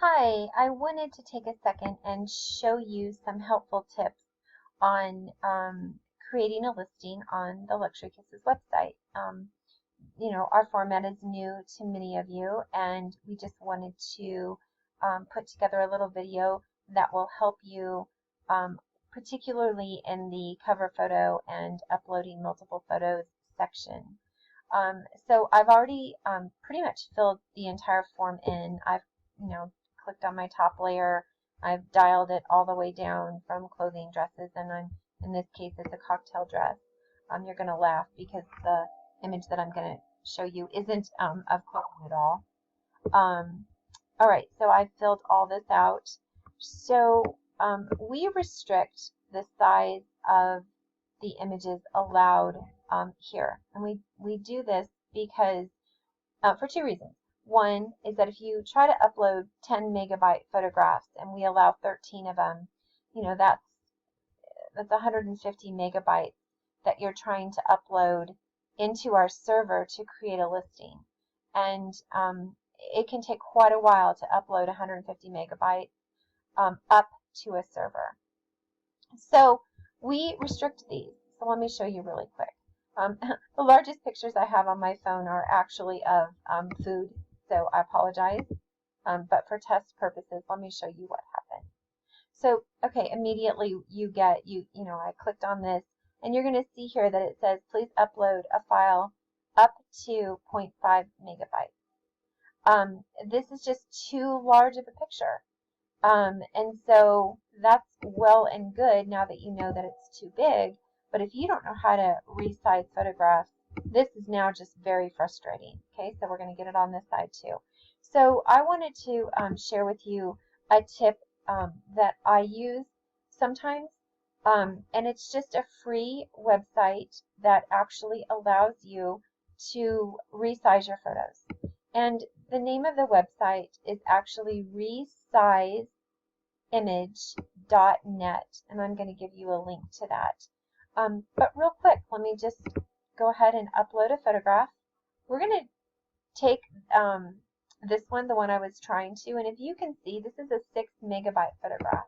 Hi, I wanted to take a second and show you some helpful tips on creating a listing on the Luxury Kisses website. Our format is new to many of you, and we just wanted to put together a little video that will help you, particularly in the cover photo and uploading multiple photos section. So I've already pretty much filled the entire form in. I've clicked on my top layer. I've dialed it all the way down from clothing, dresses, and in this case it's a cocktail dress. You're going to laugh because the image that I'm going to show you isn't of clothing at all. All right, so I've filled all this out. So we restrict the size of the images allowed here, and we do this because for two reasons. One is that if you try to upload 10 megabyte photographs and we allow 13 of them, that's 150 megabytes that you're trying to upload into our server to create a listing. And it can take quite a while to upload 150 megabytes up to a server. So we restrict these. So let me show you really quick. The largest pictures I have on my phone are actually of food, so I apologize. But for test purposes, let me show you what happened. So, okay, immediately I clicked on this, and you're going to see here that it says, please upload a file up to 0.5 megabytes. This is just too large of a picture. And so that's well and good now that you know that it's too big. But if you don't know how to resize photographs, this is now just very frustrating. Okay, so we're going to get it on this side too. So I wanted to share with you a tip that I use sometimes, and it's just a free website that actually allows you to resize your photos. And the name of the website is actually resizeimage.net, and I'm going to give you a link to that. But real quick, let me just go ahead and upload a photograph. We're going to take this one, the one I was trying to, and if you can see, this is a 6 megabyte photograph.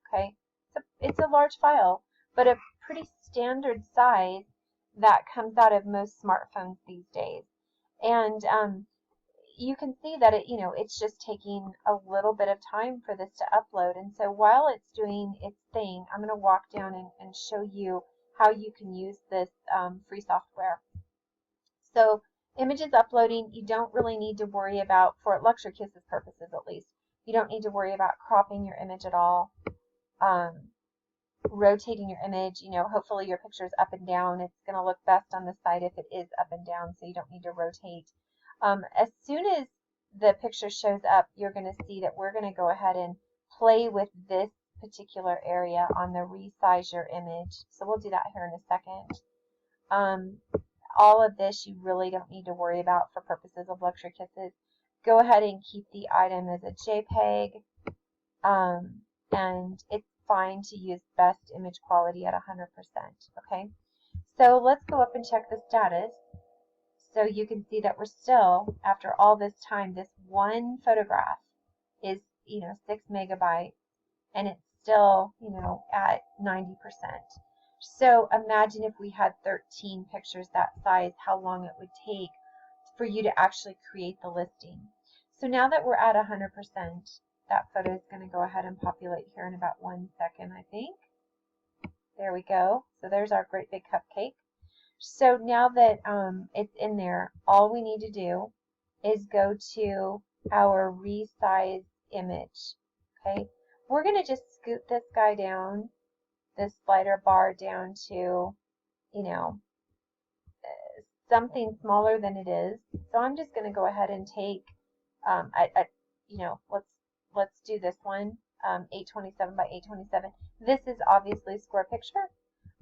Okay, so it's a large file, but a pretty standard size that comes out of most smartphones these days. And you can see that it's just taking a little bit of time for this to upload. And so while it's doing its thing, I'm going to walk down and show you how you can use this free software. So images uploading, you don't really need to worry about, for Luxury Kisses purposes at least, you don't need to worry about cropping your image at all, rotating your image. Hopefully your picture is up and down. It's going to look best on the side if it is up and down, so you don't need to rotate. As soon as the picture shows up, you're going to see that we're going to go ahead and play with this particular area on the resize your image. So we'll do that here in a second. All of this you really don't need to worry about for purposes of Luxury Kisses. Go ahead and keep the item as a JPEG, and it's fine to use best image quality at 100%. Okay, so let's go up and check the status. So you can see that we're still, after all this time, this one photograph is 6 megabytes, and it's still at 90%. So imagine if we had 13 pictures that size, how long it would take for you to actually create the listing. So now that we're at 100%, that photo is going to go ahead and populate here in about 1 second, I think. There we go. So there's our great big cupcake. So now that it's in there, all we need to do is go to our resize image. Okay, we're going to just scoot this guy down, this slider bar down to, something smaller than it is. So I'm just going to go ahead and take, let's do this one, 827 by 827. This is obviously a square picture.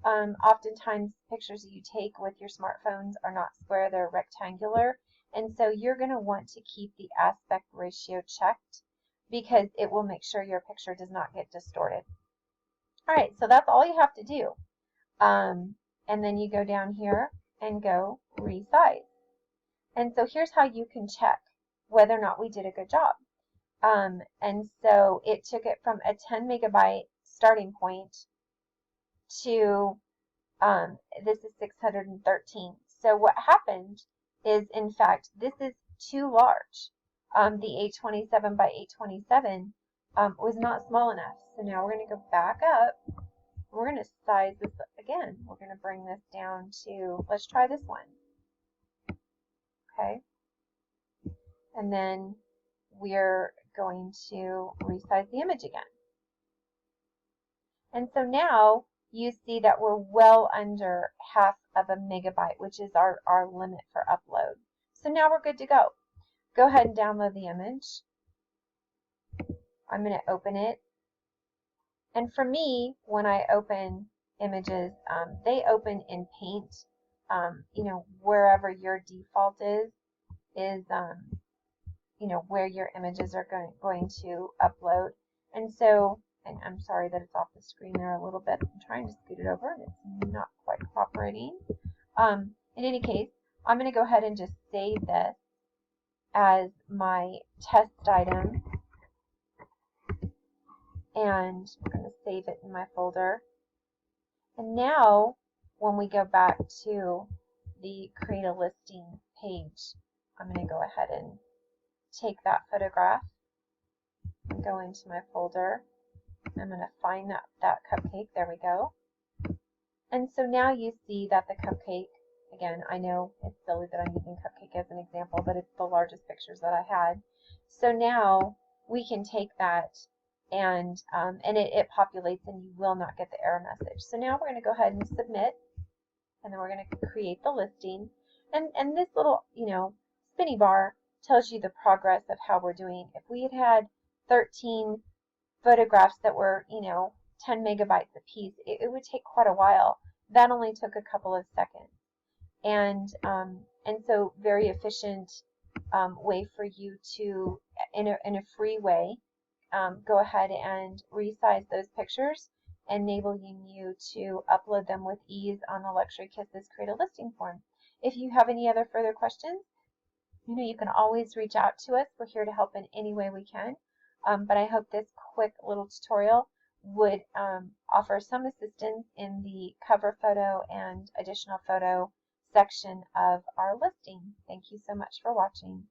Oftentimes pictures that you take with your smartphones are not square, they're rectangular, and so you're going to want to keep the aspect ratio checked because it will make sure your picture does not get distorted. Alright, so that's all you have to do. And then you go down here and go resize. And so here's how you can check whether or not we did a good job. And so it took it from a 10 megabyte starting point to this is 613. So what happened is, in fact, this is too large. The 827 by 827 was not small enough. So now we're going to go back up. We're going to size this again. We're going to bring this down to, let's try this one. Okay. And then we're going to resize the image again. And so now you see that we're well under half of a megabyte, which is our limit for upload. So now we're good to go. Go ahead and download the image. I'm going to open it. And for me, when I open images, they open in Paint, you know, wherever your default is you know, where your images are going to upload. And so, and I'm sorry that it's off the screen there a little bit. I'm trying to scoot it over and it's not quite cooperating. In any case, I'm going to go ahead and just save this as my test item. And I'm going to save it in my folder. And now, when we go back to the Create a Listing page, I'm going to go ahead and take that photograph and go into my folder. I'm going to find that cupcake. There we go. And so now you see that the cupcake, again, I know it's silly that I'm using cupcake as an example, but it's the largest pictures that I had. So now we can take that and it populates and you will not get the error message. So now we're going to go ahead and submit, and then we're going to create the listing. And this little, you know, spinny bar tells you the progress of how we're doing. If we had 13 photographs that were, you know, 10 megabytes a piece, it would take quite a while. That only took a couple of seconds. And so very efficient way for you to, in a free way, go ahead and resize those pictures, enabling you to upload them with ease on the Luxury Kisses Create a Listing form. If you have any other further questions, you know, you can always reach out to us. We're here to help in any way we can. But I hope this quick little tutorial would offer some assistance in the cover photo and additional photo section of our listing. Thank you so much for watching.